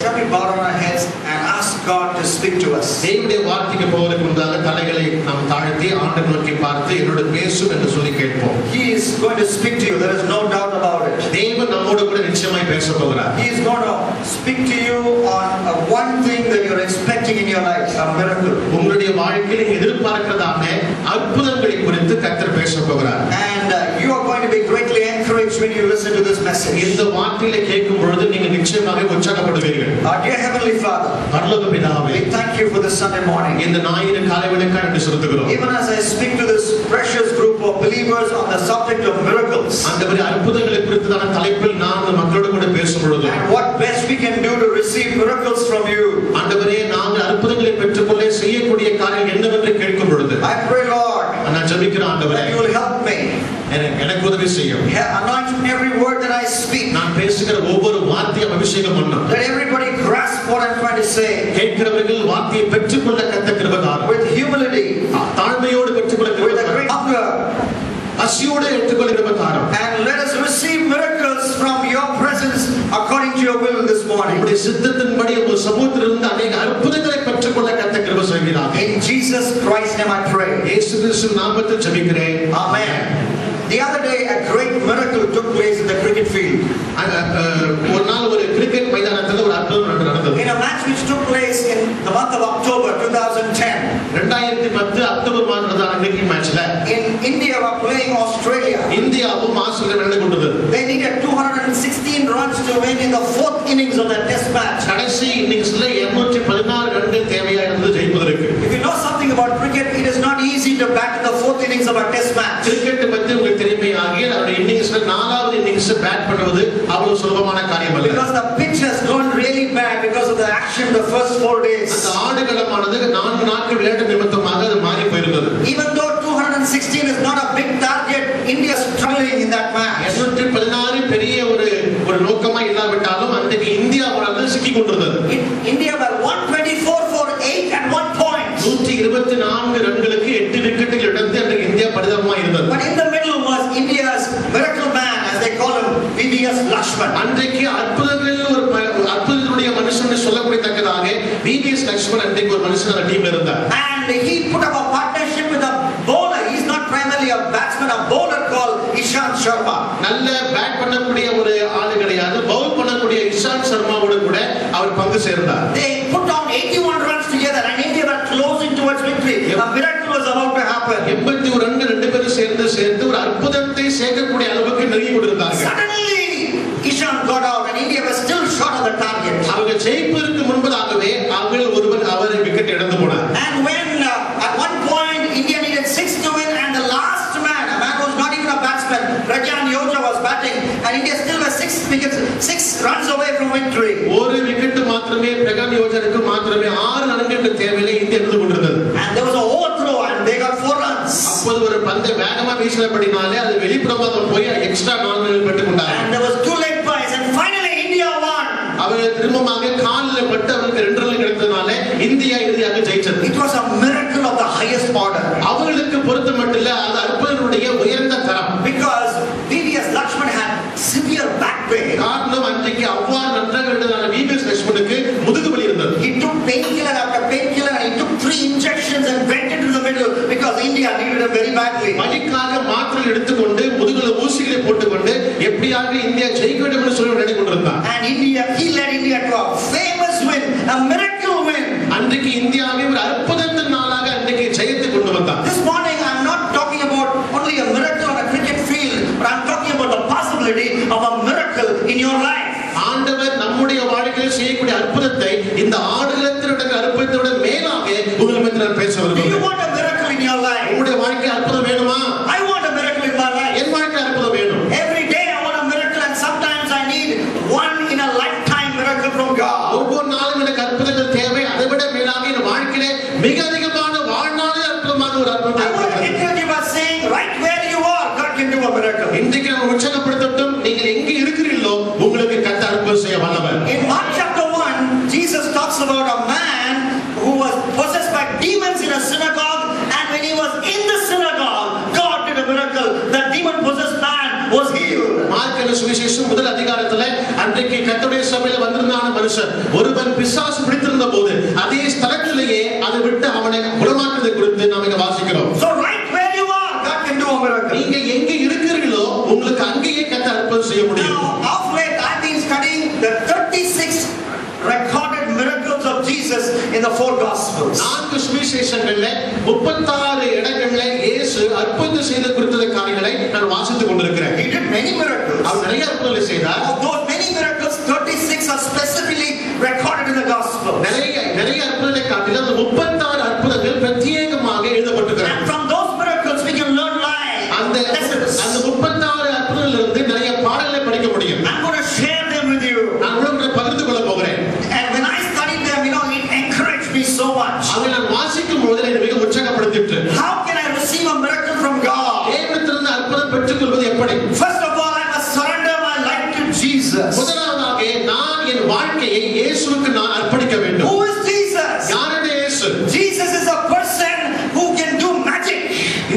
Shall we bow down our heads and ask God to speak to us? தேவனுடைய வார்த்தைக்கு போவதற்கு முன்பாக தலைகளை நாம் தாழ்த்தி ஆண்டவரை நோக்கி பார்த்து என்னோட பேசும் என்று சொல்லி கேட்போம். He is going to speak to you. There is no doubt about it. தேவன் நம்மோடு கூட நிச்சயமாய் பேச போகிறார். He is going to speak to you on one thing that you are expecting in your life, a miracle. உங்களுடைய வாழ்க்கையில் எதிர்பார்க்கிறதான அற்புதங்களை குறித்து கர்த்தர் பேச போகிறார். And you are going to be greatly encouraged when you listen to this message. இந்த வார்த்தைகளை கேட்கும் பொழுது நீங்கள் நிச்சயமாக உற்சாகப்படுவீர்கள். Our dear Heavenly Father, பரலோக பிதாவே, we thank you for this Sunday morning. இந்த ஞாயிறு காலை வேளைக்காக நன்றி செலுத்துகிறோம். Even as I speak to this precious group of believers on the subject of miracles, ஆண்டவரே அற்புதங்களை குறித்ததான தலைப்பில் நான் மக்களோடு கூட பேசும் பொழுது and what best we can do to receive miracles from you, ஆண்டவரே நாங்கள் அற்புதங்களை பெற்றுக்கொள்ள செய்யக்கூடிய காரியம் என்னவென்று கேட்கும் பொழுது I pray, Lord, நான் ஜெபிக்கிறேன் ஆண்டவரே, that you will help me. எனக்கு உதவி செய்யும். Anoint every word that I speak. நான் பேசுகிற ஒவ்வொரு வார்த்தையும் அபிஷேகம் பண்ணும். Let everybody grasp what I'm trying to say. கேட்கிறவர்கள் வார்த்தையை பெற்றுக்கொள்ள கர்த்தர் கிருபை தாரும். With humility, தாழ்மையோடு பெற்றுக்கொள்ள கிருபை with a great தாரும். hunger, பசியோடு ஏற்றுக்கொள்ள கிருபை தாரும். and let us receive miracles from your presence according to your will this morning. உம்முடைய சித்தத்தின்படி உங்கள் சமூகத்திலிருந்து அநேக அற்புதங்களை பெற்றுக்கொள்ள கர்த்தர் கிருபை செய்கிறார். In Jesus Christ's name I pray. இயேசு கிறிஸ்துவின் நாமத்தில் ஜெபிக்கிறேன். Amen. The other day a great miracle took place in the cricket field. ஒரு நாள் ஒரு கிரிக்கெட் மைதானத்தில் ஒரு அற்புதம் நடந்தது. In a match which took place in the month of October 2010. 2010 October மாதம் நடந்த கிரிக்கெட் மேட்ச்ல in India were playing Australia. இந்தியாவும் ஆஸ்திரேலியா நடந்து கொண்டது. They needed 216 runs to win in the fourth innings of that test match. கடைசி இன்னிங்ஸ்ல 216 ரன்கள் தேவையா இருந்தது ஜெயிப்பதற்கு. If you know something about cricket, it is not easy to bat in the fourth innings of a test match. Cricket பத்தி உங்களுக்கு தெரியுமே ஆகிய அந்த இன்னிங்ஸ்ல நாலாவது இன்னிங்ஸ் பேட் பண்ணுவது அவ்வளவு சுலபமான காரியம் அல்ல. Because the pitch has gone really bad because of the action the first 4 days. அந்த ஆடுகளமானது 4 நாட்கள் விளையாட்டு நிமித்தமாக அது மாறி போயிருந்தது. Even though 216 is not a big target, India is struggling in that match. 216 பெரிய ஒரு நோக்கமா இல்லாவிட்டாலும் அன்றைக்கு இந்தியாவானது சிக்கிக் கொண்டிருந்தது. India were 124 for 8 at one point. 124 ரன்களுக்கு 8 விக்கெட்டுகள் இழந்து அன்றைக்கு இந்தியா பரிதாபமா இருந்தது. But in the middle was India's miracle man, as they call him, VVS Lakshman. அன்றைக்கு அற்புதத்துடைய மனுஷன் சொல்லக்கூடியதற்காக VVS Lakshman அன்றைக்கு ஒரு மனுஷன் அந்த டீம்ல இருந்தார். And he put up a partnership with a bowler. He's not primarily a batsman, a bowler called Ishant Sharma. நல்ல bad பண்ணக்கூடிய ஒரு ஆளு கிடையாது, பவுல் பண்ணக்கூடிய இஷாந்த் சர்மாவோட கூட அவர் பங்கு சேர்ந்தார். They put down 81 runs together and India were closing towards victory. A miracle was about to happen. 81 ரன்கள் ரெண்டு பேரும் சேர்ந்து ஒரு அற்புதத்தை சேர்க்கக்கூடிய அளவுக்கு நெருங்கி கொண்டிருந்தார்கள். Suddenly Ishant got out and India was still short of the target. அவங்க ஜெயிப்பதற்கு முன்பதாகவே அவர் விக்கெட் இழந்து போனார். And when at one point India needed 6 to win and the last man, a man who was not even a batsman, Rajan Yoja was batting and India still was 6 runs away from victory. ஒரு wicket மாத்திரமே பிரகான் யோஜனுக்கு மாத்திரமே 6 ரன்களுக்கு தேவையில்லை India இருந்து கொண்டிருந்தது. And there was a overthrow and they got 4 runs. அப்போது ஒரு பந்தை வேகமா வீசினபடினாலே அது வெளிப்புறமாக போய் எக்ஸ்ட்ரா 4 ரன்கள் பெற்றுக்கொண்டார். And there was 2 leg buys and finally India won. அவர் திரும்பமாக காலில் பட்டு அவருக்கு 2 ரன்கள் கிடைத்ததனால இந்தியா இறுதியாக ஜெயிச்சது. It was a miracle of the highest order. அவர்களுக்கு பொறுத்த மட்டும் இல்ல, அது அற்புதனுடைய உயர்ந்த தரம். Because VVS Lakshman had severe back pain. காரணம் அன்றைக்கு அவ்வாறு நன்றாக இருந்ததான VVS Lakshmanuக்கு முதுகு வலி இருந்தது. He took painkiller after painkiller and he took 3 injections and went into the middle because India needed him very badly. வலிக்காக மாத்திரை எடுத்துக்கொண்டு முதுகுல ஊசிகளை போட்டுக்கொண்டு எப்படியாக இந்தியா ஜெயிக்க வேண்டும் என்று சொல்லி நினைத்து கொண்டிருந்தார். And he led India to a famous win, a miracle win. அன்றைக்கு இந்தியாவை ஒரு அற்புதத்தின் நாளாக அன்றைக்கு ஜெயித்து கொண்டு வந்தார். This morning I am not talking about only a miracle on a cricket field, but I am talking about the possibility of a miracle in your life. ஆண்டவர் நம்முடைய வாழ்க்கையில் செய்யக்கூடிய அற்புதத்தை இந்த ஆடுகளத்தில் நடக்கிற அற்புதத்தோட மேலாக உங்களுக்கு நான் பேச விரும்புகிறேன். Do you want a miracle in your life? உங்களுடைய வாழ்க்கை அற்புதம் வேணுமா? I want a miracle in my life. என் வாழ்க்கை அற்புதம் வேணும். Every day I want a miracle and sometimes I need one in a lifetime miracle from God. ஒவ்வொரு நாளும் எனக்கு அற்புதங்கள் தேவை. அதைவிட மேலாக என் வாழ்க்கையிலே மிக அதிகமான வாழ்நாளே அற்புதமான ஒரு அற்புதம். I want to encourage you by saying right where you are, God can do a miracle. இன்றைக்கு நான் உற்சாகப்படுத்தட்டும், நீங்கள் எங்கே இருக்கிறீர்களோ உங்களுக்கு கர்த்தர் அற்புதம் செய்ய வல்லவர். In Mark chapter 1, Jesus talks about a man who was possessed by demons in a synagogue அன்றைக்கு கர்த்தருடைய சபையில வந்திருந்தான மனுஷன் ஒருவன் பிசாசு பிடித்திருந்த போது அதே ஸ்தலத்திலேயே அதை விட்டு அவனை குணமாக்குவதை குறித்து நாம் இங்க வாசிக்கிறோம். So right where you are, God can do a miracle. நீங்க எங்க இருக்கிறீர்களோ உங்களுக்கு அங்கேயே கர்த்தர் அற்புதம் செய்ய முடியும். Now of late I've been studying the 36 recorded miracles of Jesus in the 4 Gospels. 4 சுவிசேஷங்கள்ல 36 இடங்கள்ல இயேசு அற்புதம் செய்த குறித்த காரியங்களை நான் வாசித்துக் கொண்டிருக்கிறேன். He did many miracles. அவர் நிறைய அற்புதங்களை செய்தார். Of those many miracles, 36 are specifically recorded in the Gospels. நிறைய அற்புதங்களை காட்டிலும் அந்த 36 அற்புதங்கள் பிரத்யேகமாக எழுதப்பட்டிருக்கிறது. And from those miracles we can learn life. அந்த 36 அற்புதங்களிலிருந்து நிறைய பாடங்களை படிக்க முடியும். I'm going to share them with you. நான் உங்களோட பகிர்ந்து கொள்ள போகிறேன். And when I studied them, it encouraged me so much. அதை நான் வாசிக்கும் போது என்னை மிக உற்சாகப்படுத்திட்டு. How can I receive a miracle from God? தேவனிடத்திலிருந்து அற்புதம் பெற்றுக்கொள்வது எப்படி? First of all, I must surrender my life to Jesus. முதலாவதாக நான் என் வாழ்க்கையை இயேசுவுக்கு நான் அர்ப்பணிக்க வேண்டும். Who is Jesus? யார் இந்த இயேசு? Jesus is a person who can do magic.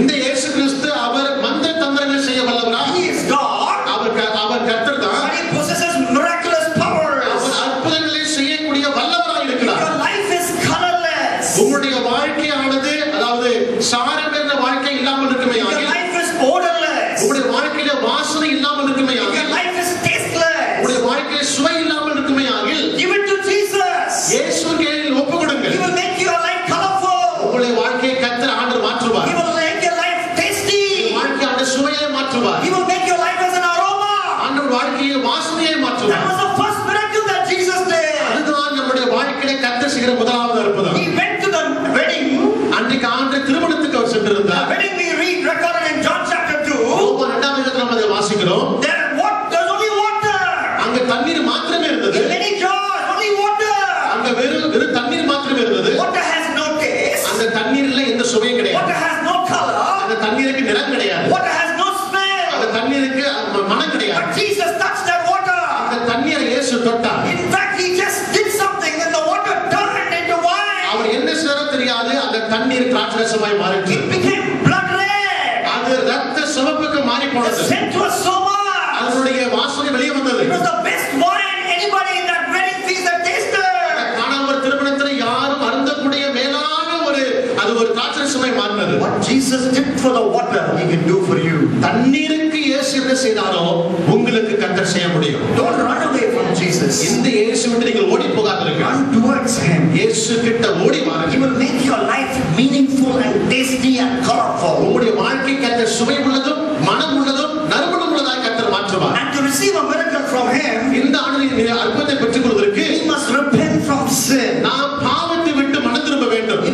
இந்த இயேசு கிறிஸ்து அவர் மந்திர தந்திரங்கள் செய்ய வல்லவரா? He is God. அவர் கர்த்தர் தான். But he possesses miraculous powers. அவர் அற்புதங்களை செய்யக்கூடிய வல்லவராய் இருக்கிறார். Your life is colorless. உங்களுடைய வாழ்க்கையானது அதாவது சாரம் என்ற வாழ்க்கை இல்லாமல் இருக்குமேயாகில். Your life is odorless. உங்களுடைய வாழ்க்கையில வாசனை இல்லாமல் இருக்குமேயாகில். Your life is tasteless. உங்களுடைய வாழ்க்கையில சுவை இல்லாமல் இருக்குமேயாகில். Give it to Jesus. இயேசுவுக்கு ஒப்புக்கொடுங்கள். He will make your life colorful. உங்களுடைய வாழ்க்கையை கர்த்தர் ஆண்டவர் மாற்றுவார். He will make your life tasty. வாழ்க்கையோட சுவையை மாற்றுவார். He will make your life as an aroma. ஆண்டவர் வாழ்க்கையை வாசனையை மாற்றுவார். That was the first miracle that Jesus did. அதுதான் நம்முடைய வாழ்க்கையில கர்த்தர் செய்கிற முதலாவது அற்புதம். He went to the wedding. அன்றைக்கு ஆண்டவர் திருமணத்துக்கு அவர் சென்றிருந்தார். The wedding we read recorded in John chapter 2. இரண்டாம் அதிகாரத்தில் நாம் அதை வாசிக்கிறோம். There's only water. அங்க தண்ணீர் மாத்திரமே இருந்தது. In many jars, only water. அங்க வெறும் தண்ணீர் மாத்திரமே இருந்தது. Water has no taste. அந்த தண்ணீர்ல எந்த சுவையும் கிடையாது. Water has no color. அந்த தண்ணீருக்கு நிறம் கிடையாது. Water has no smell. அந்த தண்ணீருக்கு மனம் கிடையாது. But Jesus touched that water. அந்த தண்ணீரை இயேசு தொட்டார். In fact, he just did something and the water turned into wine. அவர் என்ன செய்தாரோ தெரியாது, அந்த தண்ணீர் திராட்சரசமாய் மாறிற்று. It became blood red. அது ரத்த சிவப்புக்கு மாறி The போனது. scent was so much. அதனுடைய வாசனை வெளியே வந்தது. It was the best wine anybody in that wedding feast had tasted. காணாமற் திருமணத்தில் யாரும் அருந்தக்கூடிய மேலான அது ஒரு திராட்சரசமாய் மாறினது. What Jesus did for the water, he can do for you. தண்ணீருக்கு இயேசு என்ன செய்தாரோ உங்களுக்கு கர்த்தர் செய்ய முடியும். Don't run away from Jesus. இந்த இயேசு விட்டு நீங்கள் ஓடி போகாதீர்கள். Run towards him. இயேசு கிட்ட ஓடி வாருங்கள். He will make your life meaningful and tasty and colorful. உங்களுடைய வாழ்க்கை கர்த்தர் சுவை உள்ளதும் மனம் உள்ளதும் நறுமணம் உள்ளதாய் கர்த்தர் மாற்றுவார். And to receive a miracle from him, இந்த ஆண்டில் அற்புதத்தை பெற்றுக் கொள்வதற்கு we must repent from sin. நாம் பாவத்தை விட்டு மனம் திரும்ப வேண்டும்.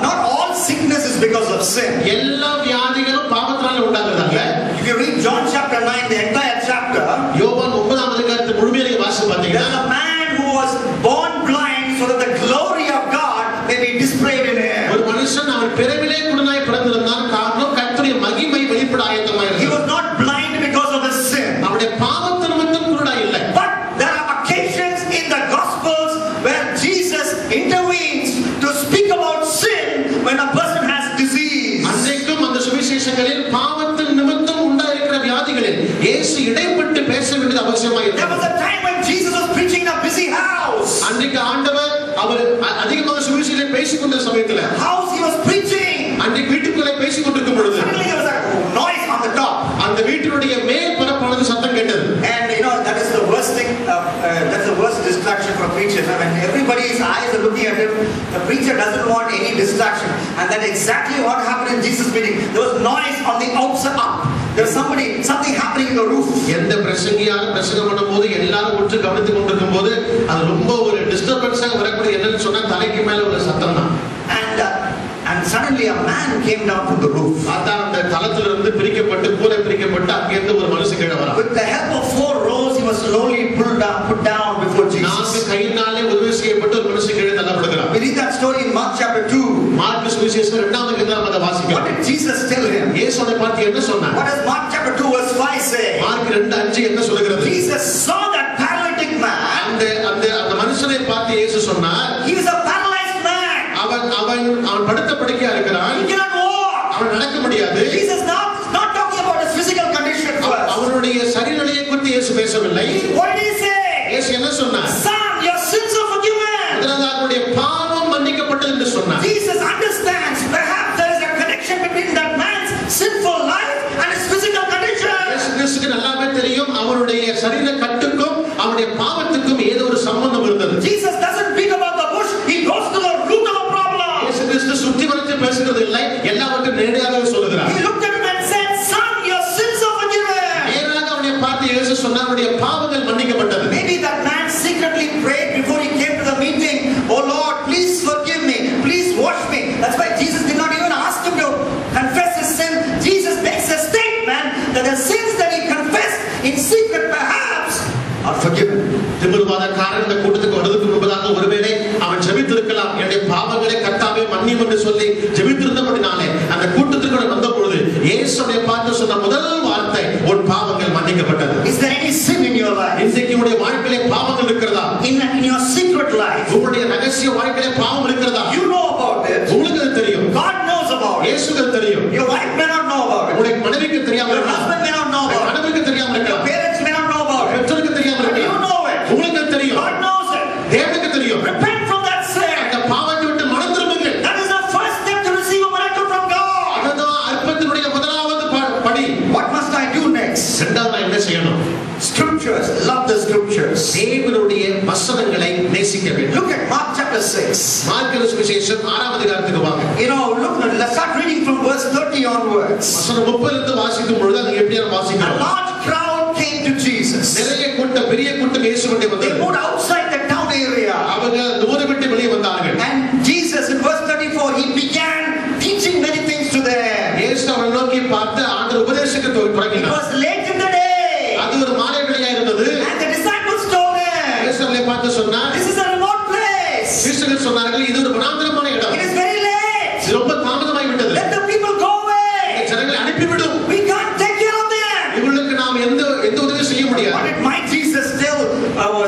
Not all sickness is because of sin. எல்லா வியாதிகளும் பாவத்தினால உண்டாகுறதல்ல. If you read John chapter 9, the entire chapter, யோவான் 9ஆம் அதிகாரத்தை முழுமையாக வாசித்து பார்த்தீங்கன்னா, there's a man who was born blind so that the glory of God may be displayed in him. ஒரு மனுஷன் அவன் பிறவிலே குருடனாய் பிறந்திருந்தான். காரணம் கர்த்தருடைய மகிமை வெளிப்பட ஆயத்தமாயிருந்தது. He was not blind because of his sin. அவனுடைய பாவத்தின் நிமித்தம் குருடாய் இல்லை. But there are occasions in the Gospels where Jesus intervenes to speak about sin when a person has disease. அன்றைக்கும் அந்த சுவிசேஷங்களில் பாவத்தின் நிமித்தம் உண்டாயிருக்கிற வியாதிகளில் இயேசு இடைப்பட்டு பேச வேண்டியது அவசியமாயிருந்தது. There was a time when Jesus was preaching in a busy house. அன்றைக்கு ஆண்டவர் அவர் அதிகமாக சுவிசேஷத்தை பேசிக் கொண்ட சமயத்தில் House he was preaching. அன்றைக்கு வீட்டுக்குள்ளே பேசிக் கொண்டிருக்கும் பொழுது Suddenly there was a noise on the top. அந்த வீட்டினுடைய மேல் பரப்பானது சத்தம் கேட்டது. And that is the worst thing. That's the worst distraction for a preacher. When everybody's eyes are looking at him, the preacher doesn't want any distraction. And that's exactly what happened in Jesus' meeting. There was noise on the outside up. There was something happening in the roof. எந்த பிரசங்கியார பிரசங்கம் பண்ணும்போது எல்லாரும் உற்று கவனித்துக் கொண்டிருக்கும் போது அது ரொம்ப ஒரு டிஸ்டர்பன்ஸாக வரக்கூடிய என்னன்னு சொன்னா தலைக்கு மேல ஒரு சத்தம் தான். And suddenly a man came down from the roof. பார்த்தா அந்த தளத்திலிருந்து பிரிக்கப்பட்டு கூரை பிரிக்கப்பட்டு அங்கிருந்து ஒரு மனுஷன் கீழே வரான். With the help of 4 rows he was slowly put down before Jesus. நான்கு கையினாலே உதவி செய்யப்பட்டு ஒரு மனுஷன் கீழே தள்ளப்படுகிறான். We read that story in Mark chapter 2. Mark சுவிசேஷம் 2ஆம் அதிகாரம் அதை வாசிக்கிறோம். What did Jesus tell him? இயேசுவை பார்த்து என்ன சொன்னார்? What does Mark chapter 2 verse 5 say? Mark 2:5 என்ன சொல்கிறது? Jesus saw that paralytic man. அந்த மனுஷனை பார்த்து இயேசு சொன்னார், He was a paralyzed man. அவன் படுத்த படுக்கையா இருக்கிறான். He cannot walk. அவன் நடக்க முடியாது. Jesus not talking about his physical condition first. அவனுடைய சரீரநிலையை குறித்து இயேசு பேசவில்லை. What did he say? இயேசு உங்களுடைய ரகசிய வாழ்க்கையில பாவம் இருக்கிறதா? You know about it. உங்களுக்கு அது தெரியும். God knows about it. இயேசுவுக்கு தெரியும். Your wife may not know about it. உங்களுடைய மனைவிக்கு தெரியாம Your இருக்கலாம். husband may not know about it. கணவருக்கு தெரியாம Your இருக்கலாம். parents may not know about it. பெற்றோருக்கு தெரியாம But you இருக்கலாம். know it. உங்களுக்கு அது தெரியும். God knows it. தேவனுக்கு தெரியும். Repent from that sin. அந்த பாவத்தை விட்டு மனம் திரும்புங்கள். That is the first step to receive a miracle from God. அதுதான் அற்பத்தினுடைய முதலாவது படி. What must I do next? இரண்டாவது நான் என்ன செய்யணும்? Scriptures. Love the scriptures. தேவனுடைய வசனங்களை நேசிக்க வேண்டும். Look at Mark chapter 6. Mark சுவிசேஷம் 6ஆம் அதிகாரத்துக்கு வாங்க. You know, look, let's start reading from verse 30 onwards. வசனம் 30 இருந்து வாசிக்கும் பொழுது அது எப்படியா A வாசிக்கிறோம்? large crowd came to Jesus. நிறைய கூட்டம், பெரிய கூட்டம் இயேசுவிடம் They வந்தது. moved outside the town area. அவங்க ஊரை விட்டு வெளியே வந்தார்கள். And Jesus in verse 34, he began teaching many things to them. இயேசு அவரை நோக்கி பார்த்து ஆண்டவர் உபதேசிக்க It தொடங்கினார். was late in the day. அது ஒரு மாலை வேளையா இருந்தது. And the disciples told him, இயேசு அவரை பார்த்து சொன்னார், this is a remote place. சீஷர்கள் சொன்னார்கள், இது ஒரு வனாந்தரமான இடம். It is very late. இது ரொம்ப தாமதமாகி விட்டது. Let the people go away. ஜனங்களை அனுப்பிவிடும். We can't take care of them. இவங்களுக்கு நாம் எந்த உதவி செய்ய What முடியாது. did my Jesus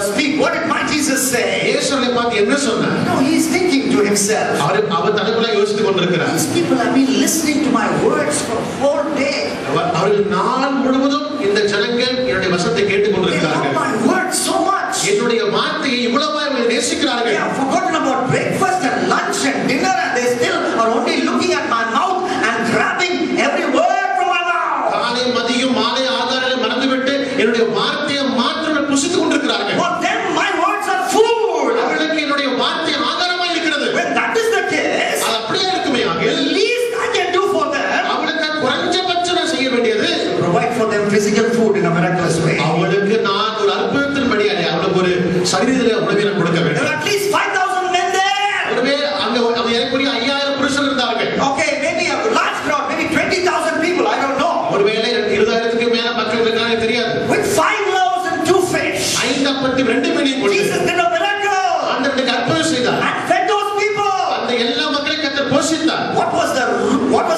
speak? What did my Jesus say? இயேசு அவரை பார்த்து என்ன சொன்னார்? No, he is thinking to himself. அவர் தனக்குள்ள யோசித்துக் கொண்டிருக்கிறார். These people have been listening to my words for a whole day. அவர்கள் நாள் முழுவதும் இந்த ஜனங்கள் என்னுடைய வசனத்தை கேட்டுக் They love கொண்டிருக்கிறார்கள். my words so much. என்னுடைய வார்த்தையை இவ்வளவு அவர்கள் They நேசிக்கிறார்கள். have forgotten about breakfast and lunch and dinner, and they still are only looking at my mouth and grabbing every word from my mouth. காலை மதியம் மாலை ஆகாரங்களை மறந்துவிட்டு என்னுடைய வார்த்தையை மாத்திரம் புசித்துக் கொண்டிருக்கிறார்கள். For them, my words are food. அவர்களுக்கு என்னுடைய வார்த்தை ஆகாரமா இருக்கிறது. When that is the case, அது அப்படியே இருக்குமே the ஆகிய least I can do for them, அவளுக்கு குறைஞ்சபட்சம் நான் செய்ய வேண்டியது provide for them physical food in a miraculous way. அவளுக்கு நான் ஒரு அற்புதத்தின் படியாடி அவளுக்கு ஒரு சரீரத்திலே உணவை நான் கொடுக்க There வேண்டும். are at least 5,000 men there. ஒருவே அங்க ஏறக்குறைய 5000 புருஷர்கள் இருந்தார்கள். Okay, maybe a large crowd, maybe 20,000 people, I don't know. ஒருவேளை 20,000க்கு மேல மக்கள் இருக்காங்க தெரியாது. With 5 loaves and 2 fish. 5 அப்பத்தையும் 2 மீனையும் கொண்டு Jesus did a miracle ஆண்டவருக்கு அற்புதம் செய்தார். and fed those people. அந்த எல்லா மக்களையும் கர்த்தர் போஷித்தார். What was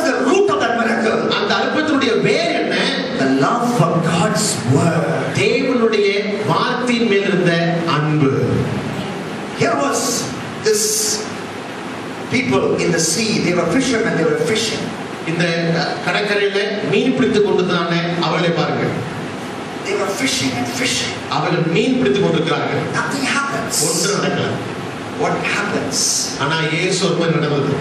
the root of that miracle? அந்த அற்புதத்தினுடைய வேர் என்ன? The love for God's word. தேவனுடைய வார்த்தையின் மேல் இருந்த அன்பு. Here was this people in the sea. They were fishermen. They were fishing. இந்த கடற்கரையில மீன் பிடித்துக் கொண்டுதானே அவர்களை பாருங்கள். They were fishing and fishing. அவர்கள் மீன் பிடித்துக் கொண்டிருக்கிறார்கள். Nothing happens. ஒன்று நடக்கல. What happens? ஆனா இயேசு ஒரு நடந்தது.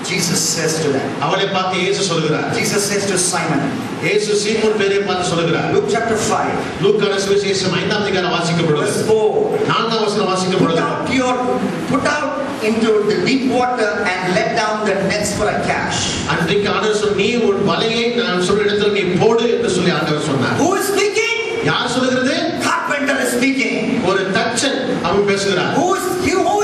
Jesus says to them. அவளை பார்த்து இயேசு சொல்கிறார். Jesus says to Simon. இயேசு சீமோன் பேரை பார்த்து சொல்கிறார். Luke chapter 5. லூக்கான சுவிசேஷம் 5ஆம் அதிகாரம் வாசிக்கப்படுகிறது. Verse 4. 4ஆம் வசனம் வாசிக்கப்படுகிறது. Put out into the deep water and let down the nets for a catch. அன்றைக்கு ஆண்டவர் சொன்னார், நீ உன் வலையை நான் சொல்ற இடத்துல நீ போடு என்று சொல்லி ஆண்டவர் சொன்னார். Who is speaking? யார் சொல்கிறது? Carpenter is speaking. ஒரு தச்சன் அவன் பேசுகிறார். Who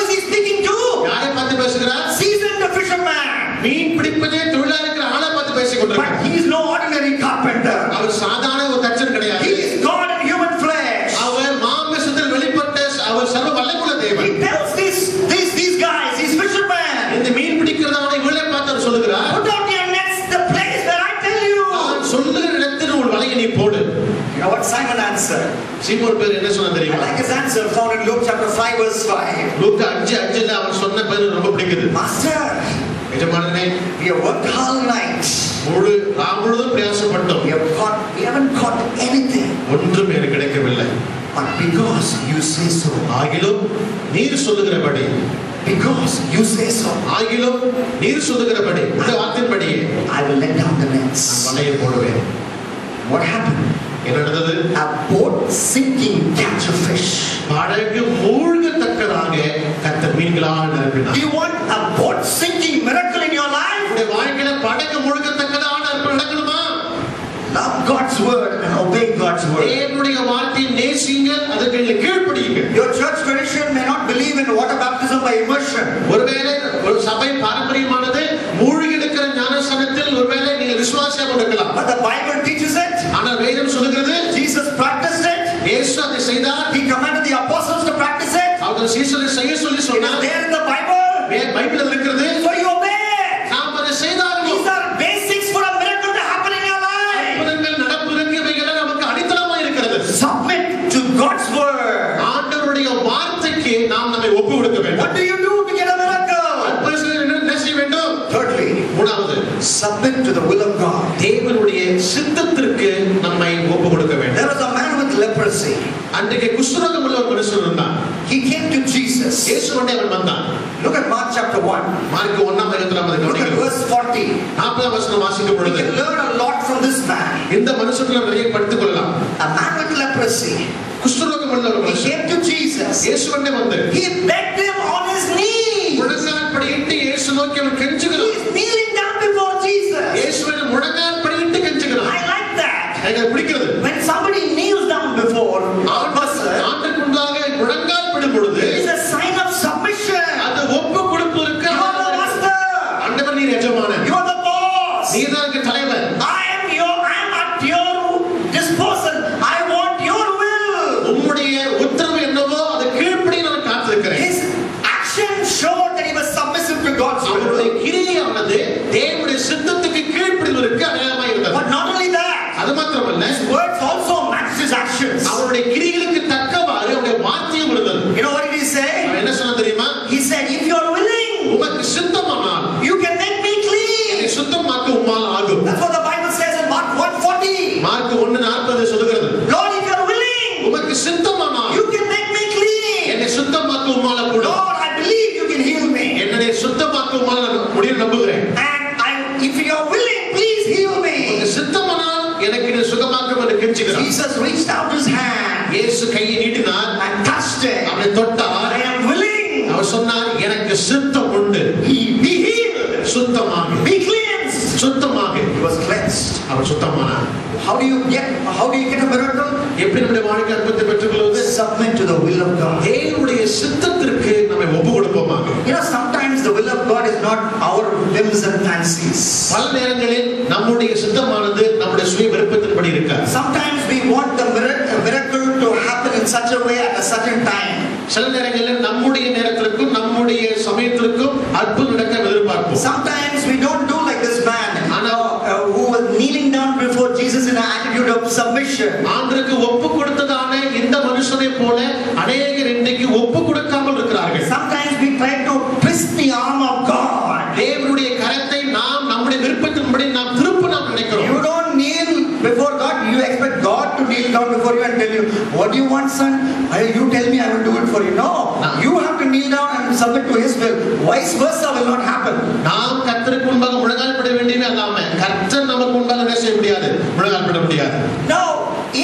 is he speaking to? யாரை பார்த்து பேசுகிறார்? Seasoned fisherman. மீன் பிடிப்பதே தொழிலா இருக்கிற ஆளை பார்த்து பேசிக் But கொண்டிருக்கிறார். he is no ordinary carpenter. அவர் சாதாரண ஒரு தச்சன் கிடையாது. He is God in human flesh. அவர் மாம்சத்தில் வெளிப்பட்ட அவர் சர்வ வல்லமையுள்ள தேவன். He tells these guys, these fishermen, இந்த மீன் பிடிக்கிறவனை இவளை பார்த்து அவர் சொல்லுகிறார், put out your nets, the place where I tell you. நான் சொல்லுகிற இடத்தில் உன் வலையை நீ போடு. You know what Simon answered? சீமோன் பேர் என்ன சொன்னா I தெரியுமா? like his answer found in Luke chapter 5 verse 5. லூக்கா 5:5ல அவன் சொன்ன பேர் ரொம்ப பிடிக்குது. Master, எஜமானனே, we have worked all night. முழு முழுதும் பிரயாசப்பட்டோம். We haven't caught anything. ஒன்றும் எனக்கு கிடைக்கவில்லை. But because you say so, ஆகிலும் நீர் சொல்லுகிறபடி, because you say so, ஆகிலும் நீர் சொல்லுகிறபடி இந்த வார்த்தையின்படியே I will let down the nets. நான் வலையை போடுவேன். What happened? என்ன நடந்தது? A boat sinking catch a fish. படகு மூழ்கத்தக்கதாக கர்த்தர் மீன்களால் நிரப்பினார். Do you want a boat sinking miracle in your life? உங்களுடைய வாழ்க்கையில படகு மூழ்கத்தக்கதாக நடக்கணுமா? Love God's word and obey God's word. தேவனுடைய வார்த்தையை நேசிங்க, அதற்கு கீழ்ப்படியுங்க. Your church tradition may not believe in water baptism by immersion. ஒருவேளை ஒரு சபை பாரம்பரியமானது மூழ்கி எடுக்கிற ஞானஸ்நானத்தில் ஒருவேளை நீங்க விசுவாசியாக இருக்கலாம். But the Bible teaches it. ஆனால் வேதம் சொல்லுகிறது, Jesus practiced it. இயேசு அதை செய்தார். He commanded the apostles to practice it. அவர் சீஷரை செய்ய சொல்லி It is சொன்னார். there in the Bible. பைபிளில் இருக்கிறது. So you obey it. நாம் அதை செய்தாலும் These are basics for a miracle to happen in your life. அற்புதங்கள் நடப்பதற்கு இவைகள் நமக்கு அடித்தளமா இருக்கிறது. Submit to God's word. ஆண்டவருடைய வார்த்தைக்கு நாம் நம்மை ஒப்பு கொடுக்க வேண்டும். What do you do to get a miracle? அற்புதம் என்ன செய்ய வேண்டும்? Thirdly, மூணாவது, submit to the will of God. தேவனுடைய சித்தத்திற்கு நம்மை ஒப்பு கொடுக்க வேண்டும். There was a man with leprosy. அன்றைக்கு குஷ்டரோகம் உள்ள ஒரு மனுஷன் இருந்தான். He came to Jesus. இயேசுவோடே அவன் வந்தான். Look at Mark chapter 1. Mark 1ஆம் அதிகாரத்தில் நம்ம Look at கவனிக்கிறோம். verse 40. 40ஆம் வசனம் வாசிக்கும் We பொழுது can learn a lot from this man. இந்த மனுஷனை நிறைய படித்துக் கொள்ளலாம். A man with leprosy. குஷ்டரோகம் உள்ள ஒரு He மனுஷன் came to Jesus. இயேசுவோடே வந்து He begged him on his knees. முழங்கால் படியிட்டு இயேசு நோக்கி அவன் He கெஞ்சுகிறான். is kneeling down before Jesus. இயேசுவின் முழங்கால் படியிட்டு கெஞ்சுகிறான். I like that. எனக்கு பிடிக்கிறது. When somebody kneels down before a person, ஆண்டுக்கு முன்பாக முழங்கால் படும் பொழுது it is a sign of submission. அது ஒப்பு கொடுப்பதற்கு You are the master. ஆண்டவர் நீர் எஜமானன். You are the boss. நீர்தான் எனக்கு தலைவர். I am at your disposal. I want your will. உம்முடைய உத்தரவு என்னவோ அது கீழ்ப்படி நான் காத்திருக்கிறேன். His action showed that he was submissive to God's will. அவருடைய கிரியையானது தேவனுடைய சித்தத்துக்கு கீழ்ப்படிவதற்கு அடையாளமாக இருந்தது. But not only that, அது மாத்திரமல்ல, his words also matched his actions. அவருடைய கிரியைகளுக்கு தக்கவாறு அவருடைய வார்த்தையும் இருந்தது. You know what did he say? அவன் என்ன சொன்னா தெரியுமா? He said, if you are willing, உமக்கு சித்தமானால் you can make me clean. என்னை சுத்தமாக்க உம்மால் ஆகும். That's what the Bible says in Mark 1:40. Mark 1:40 சொல்லுகிறது. Lord, if you are willing, உமக்கு சித்தமானால் you can make me clean. என்னை சுத்தமாக்க உம்மால கூடும். Lord, I believe you can heal me. என்னை சுத்தமாக்க உம்மால நான் முடியும் நம்புகிறேன். And if you are willing, please heal me. உமக்கு சித்தமானால் எனக்கு நீ சுகமாக்கும் என்று கெஞ்சுகிறான். Jesus reached out his hand இயேசு கையை நீட்டினார். and touched it. அவனை தொட்டார். I am willing. அவர் சொன்னார், எனக்கு சித்தம் உண்டு. Be healed. சுத்தமாக. Be cleansed. சுத்தமாக. He was cleansed. Our சுத்தமானார். How do you get a miracle? எப்படி நம்முடைய வாழ்க்கை அற்புதத்தை பெற்றுக்கொள்வது? Submit to the will of God. தேவனுடைய சித்தத்திற்கு நம்மை ஒப்பு கொடுப்போமாக. You know, sometimes the will of God is not our whims and fancies. பல நேரங்களில் நம்முடைய சித்தமானது நம்முடைய சுய விருப்பத்தின்படி இருக்காது. Sometimes we want the miracle to happen in such a way at a certain time. சில நேரங்களில் நம்முடைய நேரத்திற்கும் நம்முடைய சமயத்திற்கும் அற்புதம் நடக்க எதிர்பார்ப்போம். Sometimes we don't do like this man who was kneeling down before Jesus in an attitude of submission. ஆண்டவருக்கு ஒப்பு கொடுத்ததான இந்த மனுஷனை போல அநேகர் இன்றைக்கு ஒப்பு கொடுக்காமல் இருக்கிறார்கள். Sometimes we try to twist the arm of God. தேவனுடைய கரத்தை நாம் நம்முடைய விருப்பத்தின்படி நாம் திருப்ப நாம் நினைக்கிறோம். You don't kneel before God. You expect God to kneel down before you and tell you, what do you want, son? You tell me, I will do it for you. No, you have to kneel down and submit to His will. Vice versa will not happen. நாம் கர்த்தருக்கு முன்பாக முழங்கால் பட வேண்டியது அல்லாம கர்த்தர் நமக்கு முன்பாக என்ன செய்ய முடியாது? முழங்கால் பட முடியாது. No,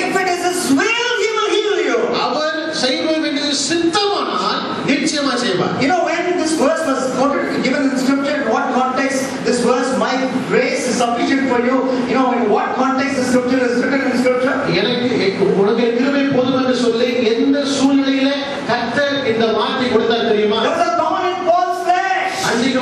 if it is His will, He will heal you. அவர் செய்ய வேண்டியது சித்தமானால் நிச்சயமா செய்வார். You know, when this verse was quoted, given in scripture, in what context this verse, my grace is sufficient for you, you know, in what context the scripture is written in scripture? எனக்கு உனக்கு கிருபை போதும் என்று சொல்லி எந்த சூழ்நிலையில கர்த்தர் இந்த வார்த்தை கொடுத்தார் தெரியுமா? There was a thorn in Paul's flesh. அன்றைக்கு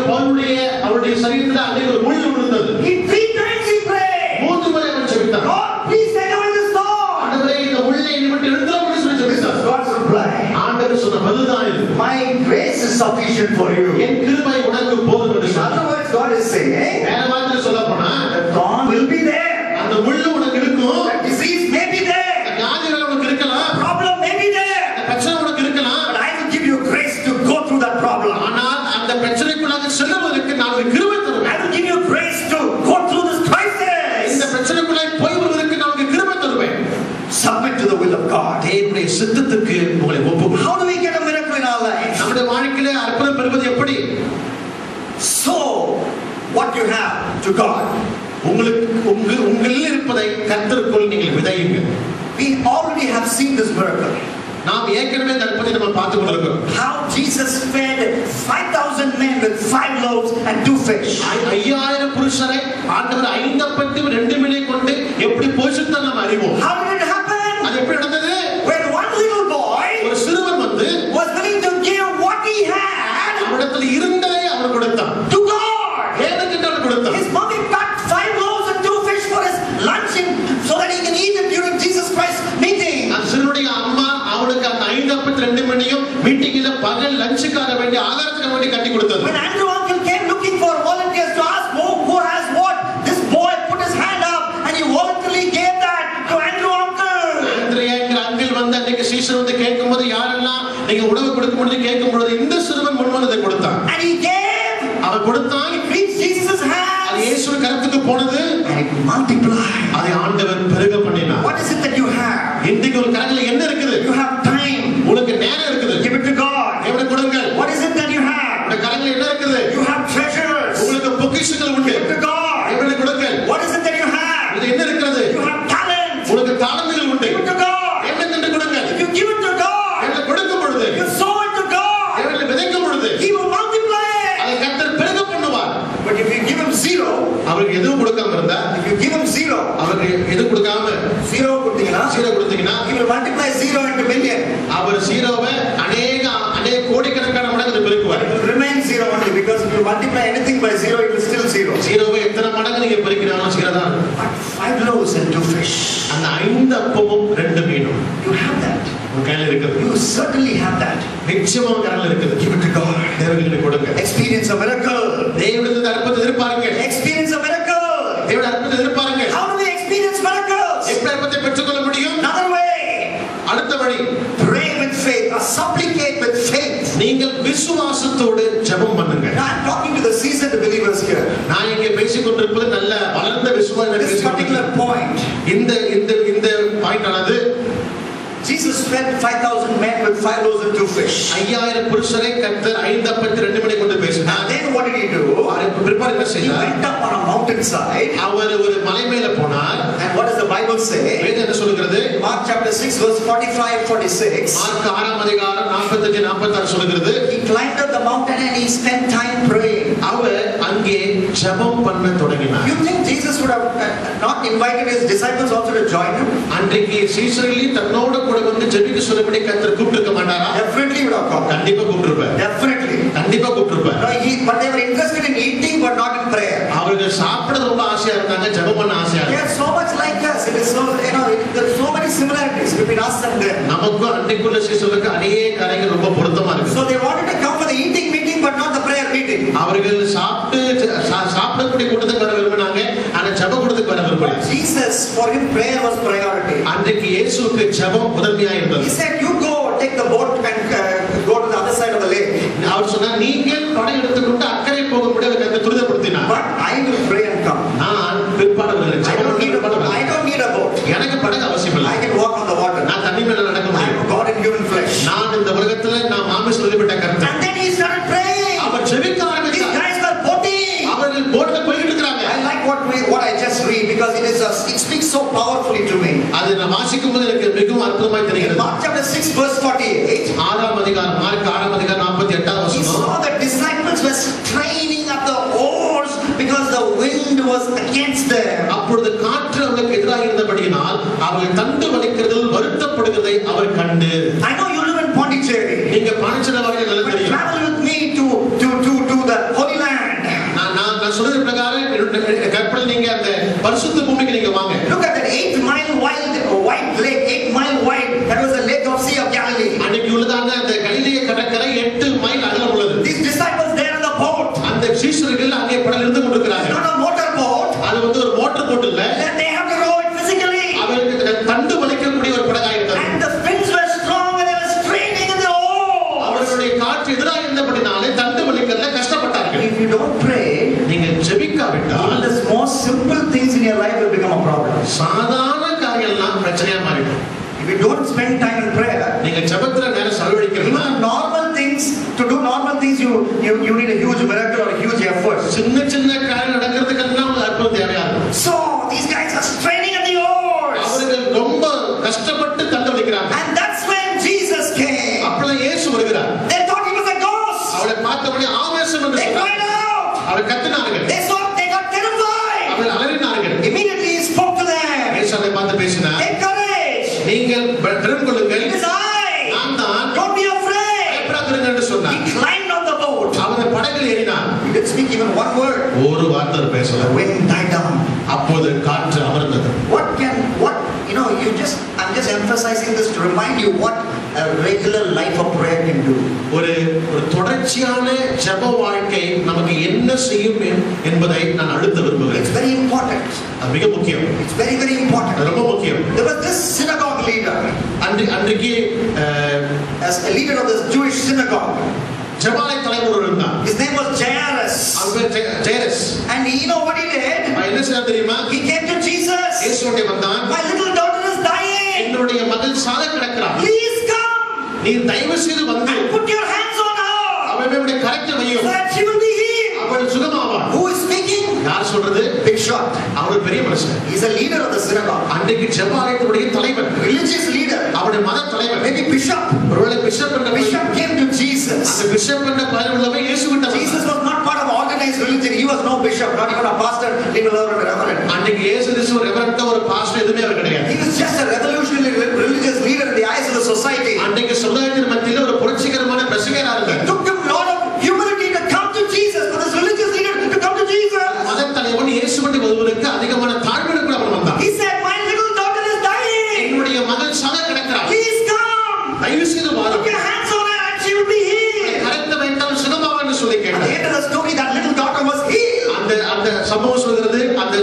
அவருடைய சரீரத்தில் அன்றைக்கு ஒரு முள் விழுந்தது. 3 times he prayed. 3 முறை அவன் ஜெபித்தான். Lord, please take away this thorn. ஆண்டவரே இந்த முள்ளை என்னை விட்டு எடுத்துரும் என்று சொல்லி ஜெபித்தான். God's reply. ஆண்டவர் சொன்ன பதில்தான் இது. My grace is sufficient for you. என் கிருபை உனக்கு போதும் என்று In சொன்னார். other words, God is saying, வேற வார்த்தையில சொல்லப் போனா the thorn will be there. அந்த முள்ளு உனக்கு இருக்கும். The disease may be there. வியாதிகள் உனக்கு இருக்கலாம். The problem may be there. பிரச்சனை உனக்கு இருக்கலாம். But I will give you grace to go through that problem. ஆனால் அந்த பிரச்சனைக்குள்ளாக செல்லுவதற்கு நான் ஒரு கிருபை தருவேன். I will give you grace to go through this crisis. இந்த பிரச்சனைக்குள்ளாக போய் வருவதற்கு நான் ஒரு கிருபை தருவேன். Submit to the will of God. தேவனுடைய சித்தத்துக்கு உங்களை ஒப்புக்கொடு. How do we get a miracle in our life? நம்முடைய வாழ்க்கையிலே அற்புதம் பெறுவது எப்படி? So, what you have to God. உங்களில் இருப்பதை கர்த்தருக்குள் நீங்கள் விதையுங்கள். We already have seen this miracle. நாம் ஏற்கனவே இந்த அற்புதத்தை நம்ம பார்த்து கொண்டிருக்கிறோம். How Jesus fed 5,000 men with 5 loaves and 2 fish. 5000 புருஷரை ஆண்டவர் 5 அப்பத்தையும் 2 மீனையும் கொண்டு எப்படி போஷித்தார் நாம் அறிவோம். How did it happen? அது எப்படி நடந்தது? When one little boy ஒரு சிறுவன் வந்து was willing to give what he had அவரிடத்தில் இருந்ததை அவர் கொடுத்தான். to God. தேவனுக்கு அவர் கொடுத்தான். His mommy packed 5 loaves and 2 fish for his lunch so that he can eat it during Jesus Christ meeting. அந்த சிறுவனுடைய அம்மா அவனுக்கு அந்த 5 அப்பத்தை 2 மீனையும் மீட்டிங்ல பகல் லஞ்சுக்காக வேண்டிய ஆகாரத்துக்கு வேண்டி கட்டி கொடுத்தது. When Andrew uncle came looking for volunteers to ask who has what, this boy put his hand up and he voluntarily gave that to Andrew uncle. ஆந்திரேயா என்கிற அங்கிள் வந்து அன்னைக்கு சீசர் வந்து கேட்கும்போது யாரெல்லாம் நீங்க உணவு கொடுக்க முடியும் கேட்கும்போது இந்த சிறுவன் பரலோகத்துக்கு போனது, and it multiplied. அதை ஆண்டவர் பெருக பண்ணினார். What is it that you have? இன்றைக்கு உங்க கரத்துல என்ன இருக்குது? You have time. உங்களுக்கு நேரம் இருக்குது. Give it to God. தேவனுக்கு கொடுங்கள். What is it that you have? உங்க கரத்துல என்ன இருக்குது? You have treasures. உங்களுக்கு பொக்கிஷங்கள் உண்டு. Give it to God. தேவனுக்கு கொடுங்கள். What is it that you have? இது என்ன இருக்குது? You have talent. உங்களுக்கு தாளந்துகள் உண்டு. Give it to God. தேவனுக்கு கொடுங்கள். If you give it to God, தேவனுக்கு கொடுக்கும் பொழுது, you sow it to God, தேவனுக்கு விதைக்கும் பொழுது, He will multiply it. அதை கர்த்தர் பெருக பண்ணுவார். But if you give Him zero, அவருக்கு எதுவும் கொடுக்காம இருந்தா, if you give Him zero, அவருக்கு எதுவும் கொடுக்காம zero கொடுத்தீங்கன்னா, He will multiply zero into million. அவர் ஜீரோவை அநேக கோடிக்கணக்கான மடங்கு பெருக்குவார். It will remain zero only, because if you multiply anything by zero, it will still zero. ஜீரோவை எத்தனை மடங்கு நீங்க பெருக்கினாலும் ஜீரோ தான். But 5 loaves and 2 fish. அந்த 5 அப்பமும் 2 மீனும். You have that. உங்க கையில இருக்குது. You certainly have that. நிச்சயமா உங்க கையில இருக்குது. Give it to God. தேவனுக்கு கொடுங்க. Experience a miracle. தேவனுடைய அற்புதத்தை எதிர்பாருங்க. Experience a miracle. தேவனுடைய அற்புதத்தை எதிர்பாருங்க. How do we experience miracles? எப்படி அற்புதத்தை பெற்றுக்கொள்ள முடியும்? Another way. அடுத்த வழி. Pray with faith or supplicate with faith. நீங்கள் விசுவாசத்தோடு ஜெபம் பண்ணுங்க. Now I'm talking to the seasoned believers here. நான் இங்கே பேசிக் கொண்டிருப்பது நல்ல வளர்ந்த விசுவாசிகள். This particular point. இந்த பாயிண்ட் ஆனது, Jesus fed 5,000 men with 5 loaves and 2 fish. 5000 புருஷரை கர்த்தர் 5 அப்பத்தை 2 மீனை கொண்டு பேசினார். And then what did he do? என்ன He செய்தார்? went up on a mountainside. அவர் ஒரு மலை மேல போனார். And what does the Bible say? வேதம் என்ன சொல்கிறது? Mark chapter 6 verse 45-46. மார்க் 6 அதிகாரம் 45-46 சொல்கிறது. He climbed up the mountain and he spent time praying. அவர் அங்கே ஜெபம் பண்ண தொடங்கினார். You think Jesus would have not invited his disciples also to join him? அன்றைக்கு சீஷர்கள் தன்னோடு கூட வந்து ஜெபிக்க சொல்லும்படி கர்த்தர் கூப்பிட்டிருக்க மாட்டாரா? Definitely would have come. கண்டிப்பா கூப்பிட்டிருப்பார். Definitely. கண்டிப்பா கூப்பிட்டிருப்பார். But they were interested in eating but not in prayer. அவர்கள் சாப்பிட ரொம்ப ஆசையா இருந்தாங்க, ஜெபம் பண்ண ஆசையா They இருந்தாங்க. are so much like us. It is so, there are so many similarities between us and them. நமக்கு அன்றைக்குள்ள சீஷர்களுக்கு அநேக காரியங்கள் ரொம்ப பொருத்தமா இருக்கு. So they wanted to come for the eating meeting but not the prayer meeting. அவர்கள் சாப்பிடக்கூடிய கூட்டத்துக்கு வர விரும்பினாங்க, ஆனா ஜெப கூட்டத்துக்கு வர விரும்பல. Jesus, for him prayer was priority. அன்றைக்கு இயேசுவுக்கு ஜெபம் முதன்மையா இருந்தது. He said, you go take the boat and go to the other side of the lake. அவர் சொன்னார், நீங்கள் படகு எடுத்துக்கொண்டு அக்கறை போகும்படி அவர் கர்த்தர் துரிதப்படுத்தினார். But I will pray and come. நான் பிற்பாடு வருகிறேன். I don't need a boat. எனக்கு படகு அவசியம் இல்லை. I can walk on the water. நான் தண்ணி மேல நடக்க I முடியும். am God in human flesh. நான் இந்த உலகத்துல நான் மாமிசத்தில் விட்ட கர்த்தர். And then he started praying. அவர் ஜெபிக்க These ஆரம்பித்தார். guys were boating. அவர்கள் போட்ல போயிட்டு இருக்காங்க. I like what I just read because it speaks so powerfully to me. அது நான் வாசிக்கும் போது எனக்கு மிகவும் அற்புதமாய் தெரிகிறது. Mark chapter 6 verse 48. ஆறாம் அதிகாரம், மார்க் 6 அதிகாரம் 48 He வசனம். saw the disciples were straining up the oars because the wind was against them. அப்பொழுது காற்று அவர்களுக்கு எதிராக இருந்தபடியினால் அவர்கள் தண்டு வலிக்கிறதில் வருத்தப்படுகிறதை அவர் கண்டு. I know you live in Pondicherry. நீங்க பாண்டிச்சேரி வரைக்கும் நல்லா தெரியும். Travel with me to the Holy Land. நான் சொல்ற பிரகாரம் கற்பனை நீங்க அந்த பரிசுத்த பூமிக்கு நீங்க வாங்க. Look at that 8 mile wide lake, 8 mile wide. That was the lake of Sea of Galilee. அன்னைக்கு உள்ளதான அந்த கலிலேய கடற்கரை 8 மைல் அகலம் உள்ளது. These disciples there in the boat. அந்த சீஷர்கள் அங்கே படகில் இருந்து கொண்டிருக்கிறாங்க. It's not a motor boat. அது வந்து ஒரு மோட்டார் போட் இல்ல. They have to row it physically. அவருக்கு தண்டு வலிக்கக்கூடிய ஒரு படகா இருந்தது. And the winds were strong and they were straining in the oars. அவர்களுடைய காற்று எதிராக இருந்தபடினாலே தண்டு வலிக்கிறதுல கஷ்டப்பட்டார்கள். If you don't pray, நீங்க ஜெபிக்காவிட்டால் even the most simple things in your life will become a problem. சாதாரண காரியம்லாம் பிரச்சனையா மாறிடும். If you don't spend time in prayer, நீங்க ஜெபத்துல நேரம் செலவழிக்கிறீங்க. even normal things, to do normal things you need a huge miracle or a huge effort. சின்ன காரியம் நடக்கிறதுக்கெல்லாம் உங்களுக்கு அற்புதம் தேவையா இருக்கும். So these guys are straining at the oars. அவர்கள் ரொம்ப கஷ்டப்பட்டு தண்டு வலிக்கிறாங்க. And that's when Jesus came. அப்பள இயேசு வருகிறார். They thought he was a ghost. அவரை பார்த்தபடி ஆவேசம் என்று They சொன்னார். cried out. Our கத்தினார்கள். They got terrified. அவர்கள் அலறினார்கள். Immediately he spoke to them. இயேசு அவரை பார்த்து பேசினார். Take courage. நீங்கள் திடம் கொள்ளுங்கள். It is I. நான் தான். Don't be afraid. பயப்படாதீர்கள் என்று சொன்னார். He climbed on the boat. அவர் படகில் ஏறினார். He didn't speak even one word. ஒரு வார்த்தை பேசல. The wind died down. அப்போது காற்று அமர்ந்தது. I'm just emphasizing this to remind you what a regular life of prayer can do. ஒரு தொடர்ச்சியான ஜெப வாழ்க்கை நமக்கு என்ன செய்யும் என்பதை நான் அடுத்து விரும்புகிறேன். It's very important. அது மிக முக்கியம். It's very very important. ரொம்ப முக்கியம். There was this synagogue leader. அன்றைக்கு as a leader of this Jewish synagogue. ஜெபாலய தலைவர் இருந்தார். His name was Jairus. Our Jairus. And you know what he did? என்ன செய்தார் தெரியுமா? He came to Jesus. இயேசுவிடம் வந்தான். My little daughter is dying. என்னுடைய மகள் சாக கிடக்கிறாள். Please come. நீ தயவு செய்து வந்து And put your hands on her. அவளுடைய கரத்தை வையும். So that she will be healed. அவள் சுகமாவாள். Who is speaking? யார் சொல்றது? Big shot. அவர் பெரிய மனுஷன். He is a leader of the synagogue. அன்றைக்கு ஜெபாலயத்துடைய தலைவர். Religious leader. அவருடைய மத தலைவர். Maybe bishop. ஒருவேளை பிஷப் என்ற Bishop came to Jesus. அந்த பிஷப் என்ற பதவி உள்ளவன் இயேசுவிடம் வந்தான். Jesus was not part of organized religion. He was no bishop, not even a pastor, even a reverend. அன்றைக்கு இயேசு கிறிஸ்து ஒரு ரெவரண்ட் ஒரு பாஸ்டர் எதுவுமே அவர் கிடையாது. He was just a revolutionary religious leader in the eyes of the society. அன்றைக்கு சமுதாயத்தின் மத்தியில் ஒரு புரட்சிகரமான பிரசங்கரா இருந்தார். It took him a lot of humility to come to Jesus, for this religious leader to come to Jesus. மத தலைவன் இயேசுவிடம் வருவதற்கு அதிகமான தாழ்மையோடு கூட அவர் வந்தார். He said, my little daughter is dying. என்னுடைய மகள் சாக கிடக்கிறாள். Please come. தயவு செய்து வாரும். Put your hands on her and she will be healed. கரத்தை வைத்தால் சுகமாவாள் என்று சொல்லி At the கேட்டார். end of the story, that little daughter was healed. அந்த சம்பவம் சொல்கிறது அந்த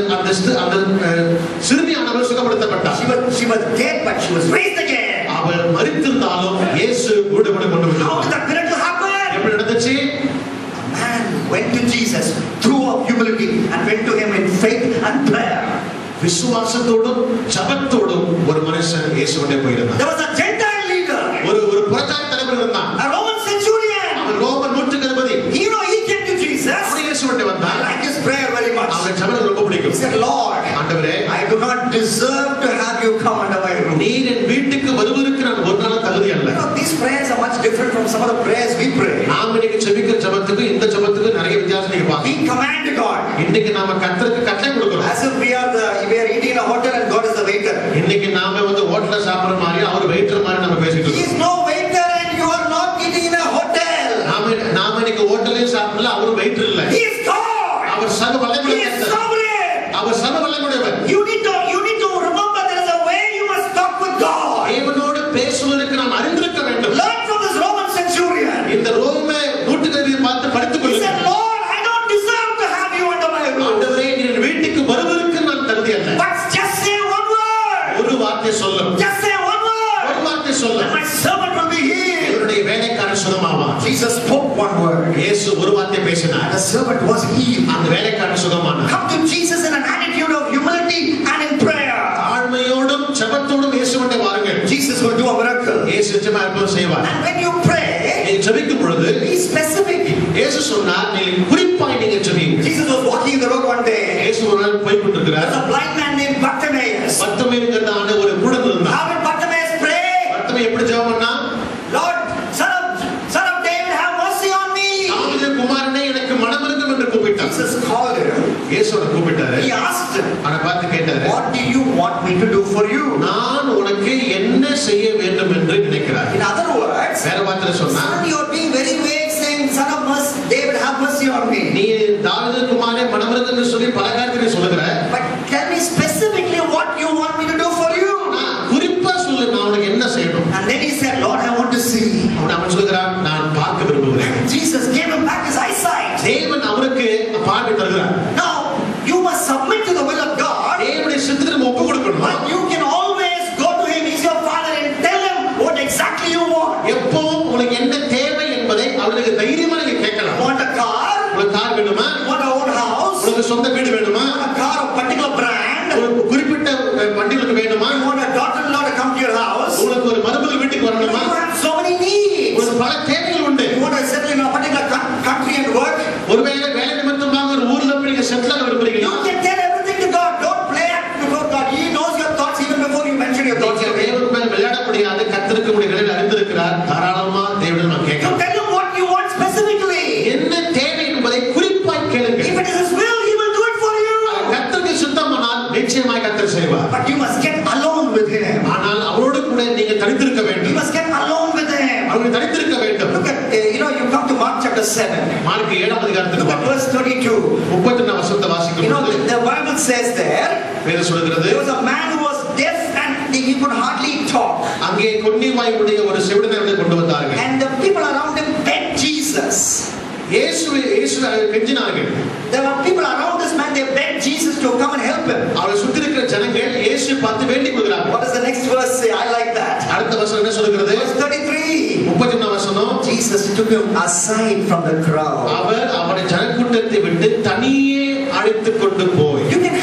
சிறுமியானவர் சுகப்படுத்தப்பட்டார். She was dead, but she was raised again. அவர் மரித்திருந்தாலும் இயேசு உயிரோடு கொண்டு How வந்தார். did that miracle happen? எப்படி நடந்துச்சு? Man went to Jesus through humility and went to him in faith and prayer. விசுவாசத்தோடும் ஜெபத்தோடும் ஒரு மனுஷன் இயேசுவிடம் போயிருந்தார். There was a Gentile leader, ஒரு புறஜாதி தலைவர் இருந்தான். a Roman centurion. அவன் ரோமன் நூற்றுக்கு அதிபதி. He came to Jesus. அவன் இயேசுவிடம் I வந்தான். like his prayer very much. அவன் ஜெபம் ரொம்ப He பிடிக்கும். said, Lord, ஆண்டவரே, I do not deserve to have you come under my roof. நீர் என் வீட்டுக்கு வருவதற்கு நான் ஒரு நாள் தகுதி அல்ல. You know, these prayers are much different from some of the prayers we pray. நாம் இன்னைக்கு ஜெபிக்கிற ஜெபத்துக்கு இந்த ஜெபத்துக்கு நிறைய வித்தியாசம் நீங்க We பாக்கலாம். command God. இன்னைக்கு நாம கர்த்தருக்கு கட்டளை கொடுக்கிறோம். As if we are eating in a hotel and God is the waiter. இன்னைக்கு நாம வந்து ஹோட்டல்ல சாப்பிடுற மாதிரி அவர் வெயிட்டர் மாதிரி நம்ம பேசிட்டு He is இருக்கோம். no waiter and you are not eating in a hotel. நாம இன்னைக்கு ஹோட்டல்ல சாப்பிடல, அவர் வெயிட்டர் இல்ல. He is God. அவர் சர்வ He வல்லமையுள்ள is கர்த்தர். sovereign. அவர் சர்வ வல்லமையுள்ளவர். You need to remember there is a way you must talk with God. தேவனோடு பேசுவதற்கு நாம் அறிந்திருக்க வேண்டும். Learn from this Roman centurion. இந்த ரோம நூற்றுக்கதியை பார்த்து படித்துக் He said, கொள்ளுங்கள். Lord, I don't deserve to have you under my roof. ஆண்டவரே, நீர் வீட்டுக்கு வருவதற்கு நான் தகுதி அல்ல. But just say one word. ஒரு வார்த்தை சொல்லும். Just say one word. ஒரு வார்த்தை சொல்லும். And my servant will be healed. என்னுடைய வேலைக்காரன் சுகமாவான். Jesus spoke one word. இயேசு ஒரு வார்த்தை பேசினார். The servant was healed. அந்த வேலைக்காரன் சுகமானான். Come to Jesus in an attitude of humility and in prayer. தாழ்மையோடும் ஜெபத்தோடும் இயேசுவிடம் வாருங்கள். Jesus will do a miracle. இயேசு நிச்சயமா அற்புதம் செய்வார். And when you pray, நீ ஜெபிக்கும் பொழுது be specific. இயேசு சொன்னார், நீ குறிப்பாய் நீங்க ஜெபிங்க. Jesus was walking the road one day. இயேசு ஒரு நாள் போய் கொண்டிருக்கிறார். There's a blind man named Bartimaeus. பர்த்திமேயுங்கிறதான ஒரு குருடன் இருந்தான். How did Bartimaeus pray? Bartimaeus எப்படி ஜெபம் பண்ணா? Lord, son of David, have mercy on me. தாவீது குமாரனே, எனக்கு மனமிரங்கம் என்று கூப்பிட்டான். Jesus called him. இயேசுவை கூப்பிட்டாரு. He asked him, அவனை பார்த்து கேட்டாரு, what do you want me to do for you? நான் உனக்கு என்ன செய்ய வேண்டும் என்று நினைக்கிறாய்? In other words, வேற வார்த்தையில சொன்னா, son, you are being very vague, saying, son of David, have mercy on me. நீ தாவீது குமாரனே மனமிரங்கம் என்று சொல்லி பல காரியத்தை சொல்லுகிற. But tell me specifically what you want me to do for you. குறிப்பா சொல்லு, நான் உனக்கு என்ன செய்யணும்? And then he said, Lord, I want to see. அவன் சொல்கிறான், நான் பார்க்க விரும்புகிறேன். Jesus gave him back his eyesight. தேவன் அவருக்கு பார்வை தருகிறார். Now, you must submit to the will of God. தேவனுடைய சித்தத்துக்கு நம்ம ஒப்பு கொடுக்கணும். But you can always go to him, he's your father, and tell him what exactly you want. எப்பவும் உனக்கு என்ன தேவை என்பதை அவருக்கு தைரியமா நீங்க கேட்கலாம். You want a car? உனக்கு கார் வேணுமா? You want a own house? உனக்கு சொந்த வீடு வேணுமா? You want a car of particular brand? ஒரு குறிப்பிட்ட வண்டிகளுக்கு வேணுமா? You want a daughter-in-law to come to your house? உங்களுக்கு ஒரு மருமகள் வீட்டுக்கு வரணுமா? You have so many needs. உங்களுக்கு பல தேவைகள் உண்டு. You want to settle in a particular country and work? ஒருவேளை வேலை நிமித்தமாக ஒரு ஊர்ல போய் நீங்க செட்டில் ஆக விரும்புறீங்களா? You can tell everything to God. Don't play act before God. He knows your thoughts even before you mention your thoughts. தேவனுக்கு மேல் விளையாட முடியாது. கர்த்தருக்கு முடிகளில் அறிந்திருக்கிறார். தாராளமா தேவனிடம் நான் You கேட்கலாம். tell him what you want specifically. என்ன தேவை என்பதை குறிப்பாய் கேளுங்க. If it is his will, he will do it for you. கர்த்தருக்கு சுத்தமானால் நிச்சயமாய் கர்த்தர் செய்வார். But you must get alone with him. ஆனால் அவரோடு கூட நீங்க தனித்திருக்க You வேண்டும். must get alone with him. அவருக்கு தனித்திருக்க வேண்டும். Look at, you come to Mark chapter 7. Mark 7ஆம் அதிகாரத்துக்கு Look at வாங்க. verse 32. 31ஆம் வசனத்தை வாசிக்கும் பொழுது The Bible says there, வேதம் சொல்கிறது, there was a man who was deaf and he could hardly talk. அங்கே கொன்னிவாய் உடைய ஒரு செவிடனை கொண்டு வந்தார்கள். And the people around him begged Jesus. இயேசுவை கெஞ்சினார்கள். There were people around this man, they begged Jesus to come and help him. அவரை சுற்றி இருக்கிற ஜனங்கள் இயேசுவை பார்த்து வேண்டிக் கொள்கிறார்கள். What does the next verse say? I like that. அடுத்த வசனம் என்ன சொல்கிறது? Verse 33. 31ஆம் வசனம், Jesus took him aside from the crowd. அவர் அவரை ஜனக்கூட்டத்தை விட்டு தனியே அழைத்துக் கொண்டு போய். You can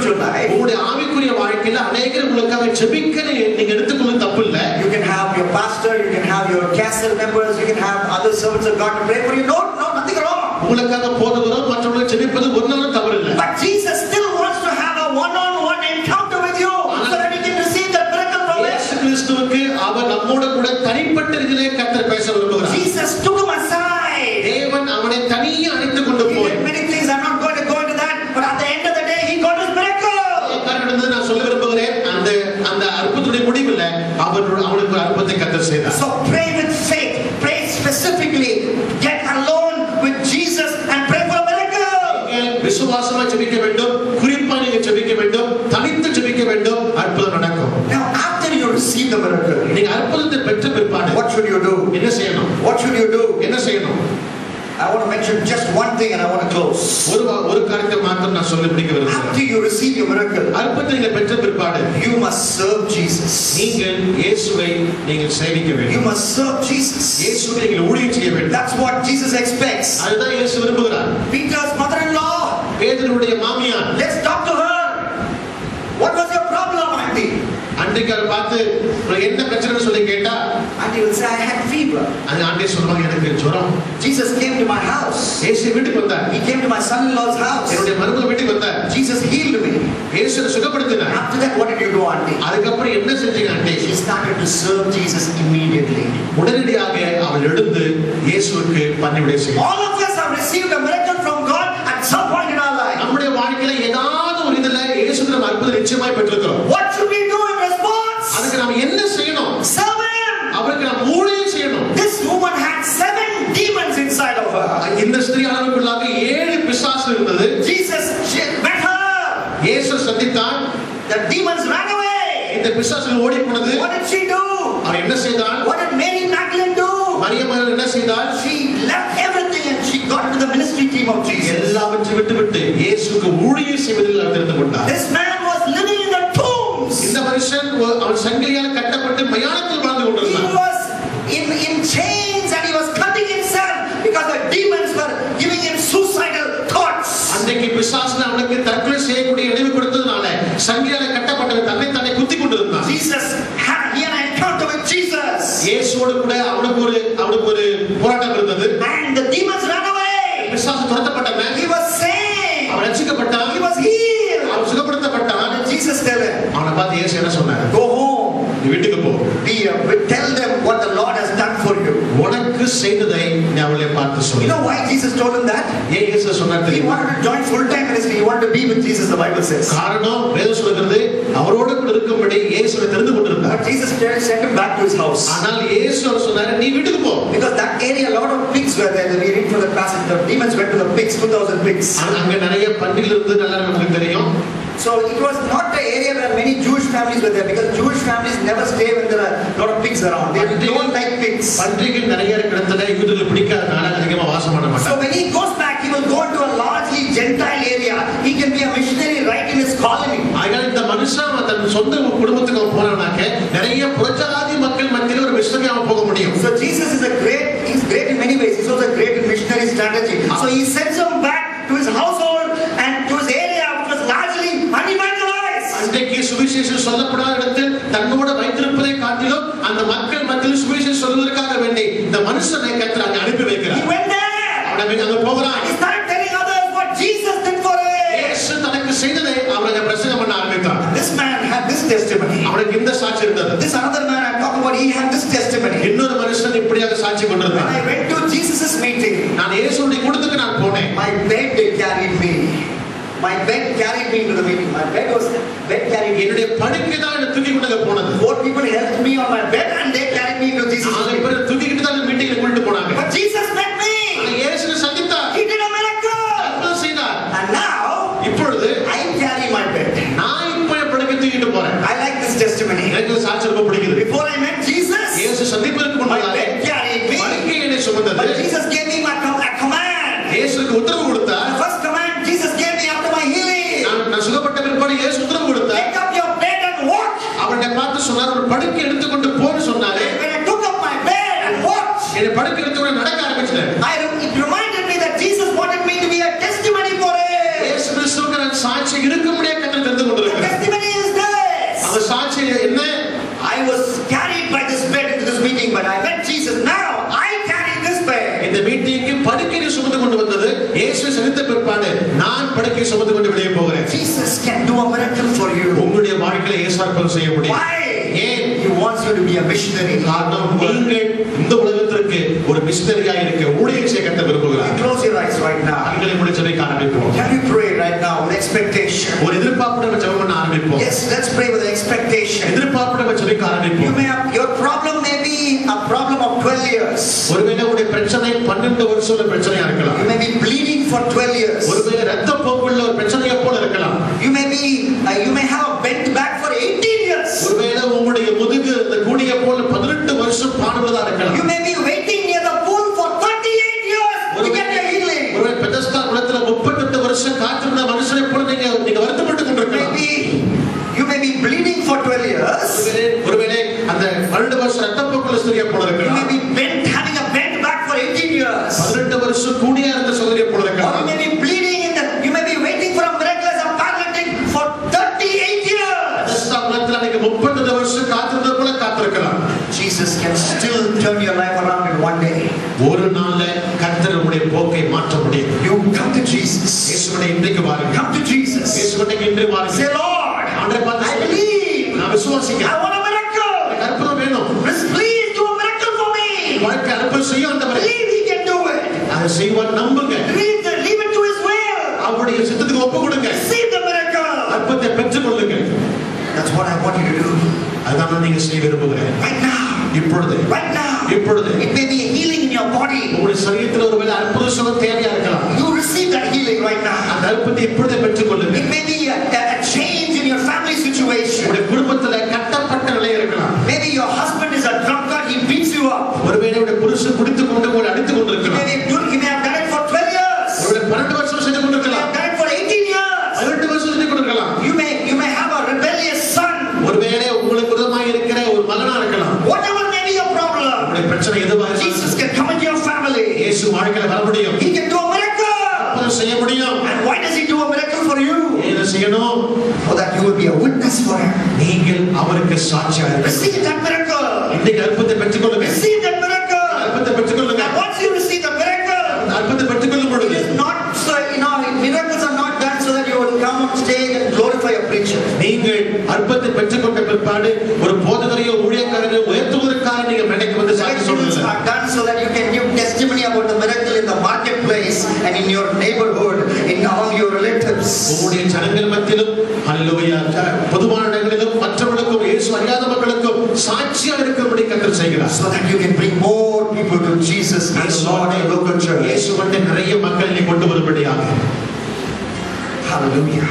spiritual life, உங்களுடைய ஆவிக்குரிய வாழ்க்கையில அநேகர் உங்களுக்காக ஜெபிக்க நீங்க எடுத்துக்கொள்ள தப்பு இல்ல. you can have your pastor, you can have your castle members, you can have other servants of God to pray for you. No, nothing wrong. உங்களுக்காக போதகரோ மற்றவர்கள் ஜெபிப்பது ஒன்றாலும் தவறு இல்லை. But Jesus still wants to have a one-on-one encounter with you so that you can receive the miracle from Him. இயேசு கிறிஸ்துவுக்கு அவர் நம்மோடு கூட தனிப்பட்ட ரீதியிலே கர்த்தர் பேச விரும்புகிறார். Jesus took him aside. தேவன் அவனை தனியே அழைத்து கொண்டு போய் many things, I'm not going to go into that, but at the end of the day he got his miracle. நான் சொல்ல விரும்புகிறேன், அந்த அற்புதத்துடைய முடிவில் அவனுக்கு ஒரு அற்புதத்தை கர்த்தர் செய்தார். So pray with faith, pray specifically, get alone with Jesus and pray for a miracle. விசுவாசமா ஜெபிக்க வேண்டும், குறிப்பா நீங்க ஜெபிக்க வேண்டும், தனித்து ஜெபிக்க வேண்டும், அற்புதம் நடக்கும். Now after you receive the miracle, நீங்க அற்புதத்தை பெற்ற பிற்பாடு what should you do? என்ன செய்யணும்? What should you do? என்ன செய்யணும்? I want to mention just one thing and I want to close. ஒரு காரியத்தை மாத்திரம் நான் சொல்லி முடிக்க விரும்புகிறேன். After you receive your miracle, அற்புதத்தை நீங்க பெற்ற பிற்பாடு you must serve Jesus. நீங்கள் இயேசுவை நீங்கள் சேவிக்க வேண்டும். You must serve Jesus. இயேசுவை நீங்கள் ஊழியம் செய்ய வேண்டும். That's what Jesus expects. அதுதான் இயேசு விரும்புகிறார். Peter's mother-in-law, பேதுருவுடைய மாமியார், let's talk to her. What was your problem, auntie? அன்றைக்கு அவர் பார்த்து என்ன பிரச்சனை சொல்லி கேட்டா, auntie will say, I had fever. அந்த ஆண்டே சொல்வாங்க, எனக்கு ஜுரம். Jesus came to my house. இயேசு வீட்டுக்கு வந்தார். He came to my son-in-law's house. என்னுடைய மருமகன் வீட்டுக்கு வந்தார். Jesus healed me. இயேசு சுகப்படுத்தினார். After that, what did you do, auntie? அதுக்கப்புறம் என்ன செஞ்சீங்க ஆண்டே? She started to serve Jesus immediately. உடனடியாக அவள் எழுந்து இயேசுவுக்கு பணிவிடை செய்தார். All of us have received a miracle from God at some point in our life. நம்முடைய வாழ்க்கையில ஏதாவது ஒரு இதுல இயேசு நம்ம அற்புதம் நிச்சயமாய் பெற்றிருக்கிறோம். What should we do in response? அதுக்கு நாம என்ன செய்யணும்? Serve Him. அவருக்கு நாம் ஊழியம் செய்யணும். This woman had 7 demons inside of her. இந்த ஸ்திரீயானவளுக்குள்ளாக 7 பிசாசு இருந்தது. Jesus met her. இயேசு சந்தித்தார். The demons ran away. இந்த பிசாசுகள் ஓடி போனது. What did she do? அவள் என்ன செய்தாள்? What did Mary Magdalene do? Mariam என்ன செய்தாள்? She left everything and she got into the ministry team of Jesus. எல்லாவற்றையும் விட்டுவிட்டு இயேசுவுக்கு ஊழியம் செய்வதில் அவர் தெரிந்து கொண்டார். This man was living in the tombs. இந்த மனுஷன் அவன் சங்கிலியால் கட்டப்பட்டு மயானத்தில் வாழ்ந்து கொண்டிருந்தார். He was in chains and he was cutting himself because the demons were giving him suicidal thoughts. அன்றைக்கு பிசாசு அவனுக்கு தற்கொலை செய்யக்கூடிய நினைவு கொடுத்ததுனால சங்கிலியால் கட்டப்பட்டவன் தன்னை தானே குத்திக் கொண்டிருந்தான். Jesus had an encounter with Jesus. இயேசுவோடு கூட அவனுக்கு ஒரு போராட்டம் இருந்தது. And the demons ran away. பிசாசு துரத்தப்பட்டான். He was saved. அவன் ரட்சிக்கப்பட்டான். He was healed. அவன் சுகப்படுத்தப்பட்டான். And Jesus tell him, அவனை பார்த்து இயேசு என்ன சொன்னார்? go home. நீ வீட்டுக்கு போ. Tell them what the Lord has done for you. உனக்கு செய்ததை நீ அவளை பார்த்து சொல்லு. You know why Jesus told him that? ஏன் இயேசு சொன்னார் He தெரியுமா? wanted to join full-time ministry. He wanted to be with Jesus, the Bible says. காரணம் வேதம் சொல்கிறது அவரோடு கூட இருக்கும்படி இயேசுவை தெரிந்து கொண்டிருந்தார். But Jesus sent him back to his house. ஆனால் இயேசு சொன்னார் நீ வீட்டுக்கு போ. Because that area a lot of pigs were there. We read from the passage, the demons went to the pigs, 2000 pigs. அங்க நிறைய பன்றிகள் இருந்து நல்லா நமக்கு தெரியும். So it was not the area where many Jewish families were there, because Jewish families never stay when there are a lot of pigs around. They don't like pigs. பன்றிகள் நிறைய இருக்கிறதுல யூதர்களுக்கு பிடிக்காதனால அதிகமா வாசம் பண்ண மாட்டாங்க. So when he goes back, he will go into a largely Gentile area. He can be a missionary right in his colony. ஆகையால் இந்த மனுஷன் தன் சொந்த குடும்பத்துக்கு போனானாக்க நிறைய புறஜாதி மக்கள் மத்தியில ஒரு மிஷனரியா போக முடியும். So Jesus is he's great in many ways. He's also great in missionary strategy. So he sends him back to his household and to his area, which was largely unevangelized. அன்றைக்கு சுவிசேஷம் சொல்லப்படாத இடத்தில் தன்னோட வைத்திருப்பதை காட்டிலும் அந்த மக்கள் மத்தியில் சுவிசேஷம் சொல்வதற்காக வேண்டி இந்த மனுஷனை கர்த்தர் அங்கே அனுப்பி வைக்கிறார். He went there. அவன் அங்க போகிறான். He started telling others what Jesus did for him. இயேசு தனக்கு செய்ததை அவனுக்கு பிரசங்கம் பண்ண ஆரம்பித்தான். This man had this testimony. அவனுக்கு இந்த சாட்சி இருந்தது. This another man I'm talking about, he had this testimony. இன்னொரு மனுஷன் இப்படியாக சாட்சி கொண்டிருந்தான். When I went to Jesus' meeting, நான் இயேசுவுடைய கூட்டத்துக்கு நான் போனேன். my bed carried me. My bed carried me into the meeting. My bed carried me. என்னுடைய படுக்கை தான் என்ன தூக்கி கொண்டு போனது. 4 people helped me on my bed and they carried me into Jesus. நாலு பேர் தூக்கிட்டு தான் மீட்டிங்ல கொண்டு போனாங்க. But Jesus met me. இயேசு சந்தித்தார். He did a miracle. அற்புதம் செய்தார். And now, இப்பொழுது I carry my bed. நான் இப்ப படுக்கை தூக்கிட்டு போறேன். I like this testimony. எனக்கு சாட்சி ரொம்ப பிடிக்குது. Before I met Jesus, இயேசு சந்திப்பதற்கு my முன்னாடி bed carried me. படுக்கை என்னை சுமந்தது. But Jesus gave me a command. இயேசுக்கு உத்தரவு கொடுத்தார். The first command Jesus gave me after my healing. நான் சுகப்பட்ட பிற்பாடு இயேசு உத்தரவு கொடுத்தார். Take up your bed and walk. அவனை பார்த்து சொன்னார் ஒரு படுக்கை எடுத்துக்கொண்டு போன்னு சொன்னாரு. When I took up my bed and walked, என்னை படுக்கை எடுத்துக்கொண்டு நடக்க ஆரம்பிச்சேன். it reminded me that Jesus wanted me to be a testimony for him. இயேசு கிறிஸ்துவுக்கு நான் சாட்சி இருக்க முடியாது கர்த்தர் தெரிந்து ஆசை என்ன? I was carried by this bed into this meeting, but I met Jesus. Now I carry this bed. இந்த மீட்டிங்க்கு படுக்கையை சுமந்து கொண்டு வந்தது இயேசு சனித்த பிற்பாடு நான் படுக்கையை சுமந்து கொண்டு வெளியே போகிறேன். Jesus can do a miracle for you. உங்களுடைய வாழ்க்கையில இயேசு அற்புதம் செய்ய முடியும். Why? ஏன்? He wants you to be a missionary. காரணம் நீங்கள் இந்த உலகத்திற்கு ஒரு மிஷனரியா இருக்க ஊழியம் செய்ய கத்த விரும்புகிறார். Close your eyes right now. கண்களை மூடி ஜெபிக்க ஆரம்பிப்போம். Can you pray right now with expectation? ஒரு எதிர்பார்ப்புடன் ஜெபம் பண்ண ஆரம்பிப்போம். Yes, let's pray with expectation. எதிர்பார்ப்புடன் ஜெபிக்க ஆரம்பிப்போம். You may have, your problem may be a problem of 12 years. ஒருவேளை உங்களுடைய பிரச்சனை 12 வருஷம் பிரச்சனையா இருக்கலாம். You may be bleeding for 12 years. ஒருவேளை இரத்த போக்குள்ள ஒரு பிரச்சனையை போல இருக்கலாம். You may have a bent back for 18 years. ஒருவேளை உங்களுடைய முதுகு இந்த கூடிய போல 18 வருஷம் பாடுவதா இருக்கலாம். You may be waiting near the pool for 38 years to get your healing. ஒருவேளை பெதஸ்தா குளத்துல 38 வருஷம் காத்திருந்த மனுஷனை போல நீங்க வருத்தப்பட்டு கொண்டிருக்கலாம். You may be bleeding for 12 years. ஒருவேளை அந்த 12 வருஷம் இரத்த போக்குள்ள ஸ்திரியை போல இருக்கலாம். You may be having a bent back for 18 years. 18 வருஷம் கூடியா இருந்த சகோதரியை போல இருக்கலாம். Or you may be bleeding you may be waiting for a miracle as a paralytic for 38 years. Bethesda குளத்துல நீங்க 30 வருஷம் காத்திருந்த போல காத்திருக்கலாம். Jesus can still turn your life around in one day. ஒரு நாள்ல கர்த்தர் உங்களுடைய போக்கை மாற்ற முடியும். You come to Jesus. இயேசுவை இன்றைக்கு வாருங்க. Come to Jesus. இயேசுவை இன்றைக்கு வாருங்க. Say, Lord, I believe. நான் விசுவாசிக்கிறேன். I want a miracle. அற்புதம் வேணும். Please do a miracle for me. வாழ்க்கை அற்புதம் செய்ய ஆண்டவரே. Believe He can do it. அதை செய்வார் நம்புங்க. Leave it to His will. அவருடைய சித்தத்துக்கு ஒப்பு கொடுங்க. Receive the miracle. அற்புதத்தை பெற்றுக் கொள்ளுங்க. That's what I want you to do. அதான் நீங்க செய்ய விரும்புகிறேன். Right now. இப்பொழுது. Right now. இப்பொழுது. It may be a healing in your body. உங்களுடைய சரீரத்தில் ஒருவேளை அற்புத சுகம் தேவையா இருக்கலாம். You receive that healing right now. அந்த அற்புதத்தை இப்பொழுது பெற்றுக் கொள்ளுங்க. It may be a change in your family situation. உங்களுடைய குடும்பத்துல கட்டப்பட்ட நிலை இருக்கலாம். Maybe your husband is a drunkard, he beats you up. ஒருவேளை உங்களுடைய புருஷன் குடித்துக் கொண்டு உங்களை அடித்துக் கொண்டிருக்கலாம். He may have done it for 12 years. ஒருவேளை 12 வருஷம் செஞ்சு கொண்டிருக்கலாம். He may have done it for 18 years. 18 வருஷம் செஞ்சு கொண்டிருக்கலாம். You may have a rebellious son. ஒருவேளை உங்களுக்கு விரோதமாக இருக்கிற ஒரு மகனா இருக்கலாம். Whatever may be your problem, உங்களுடைய பிரச்சனை எதுவா இருந்தாலும் Jesus can come into your family. இயேசு வாழ்க்கையில வர முடியும். He can do a miracle. அற்புதம் செய்ய முடியும். And why does He do a miracle for you? என்ன செய்யணும்? So that you will be a witness for Him. நீங்கள் அவருக்கு சாட்சியாக இருக்க. Receive that miracle. இன்னைக்கு அற்புதத்தை பெற்றுக் கொள்ளுங்க. Receive that miracle. அற்புதத்தை பெற்றுக் கொள்ளுங்க. And once you receive the miracle, அற்புதத்தை பெற்றுக் கொள்ளும் பொழுது it is not so, miracles are not done so that you will come on stage and glorify a preacher. நீங்கள் அற்புதத்தை பெற்றுக் கொண்ட பிற்பாடு ஒரு போதகரையோ ஊழியக்காரரையோ உயர்த்துவதற்காக நீங்கள் மேடைக்கு வந்து சாட்சி Miracles சொல்லல. are done so that you can give testimony about the miracle in the marketplace and in your neighborhood, among your relatives. உங்களுடைய ஜனங்கள் மத்தியிலும் ஹல்லேலூயா பொதுவான இடங்களிலும் மற்றவர்களுக்கும் இயேசு அறியாத மக்களுக்கும் சாட்சியாக இருக்கும்படி கர்த்தர் செய்கிறார். So that you can bring more people to Jesus as Lord in local church. இயேசு வந்து நிறைய மக்களை கொண்டு வரும்படியாக. Hallelujah.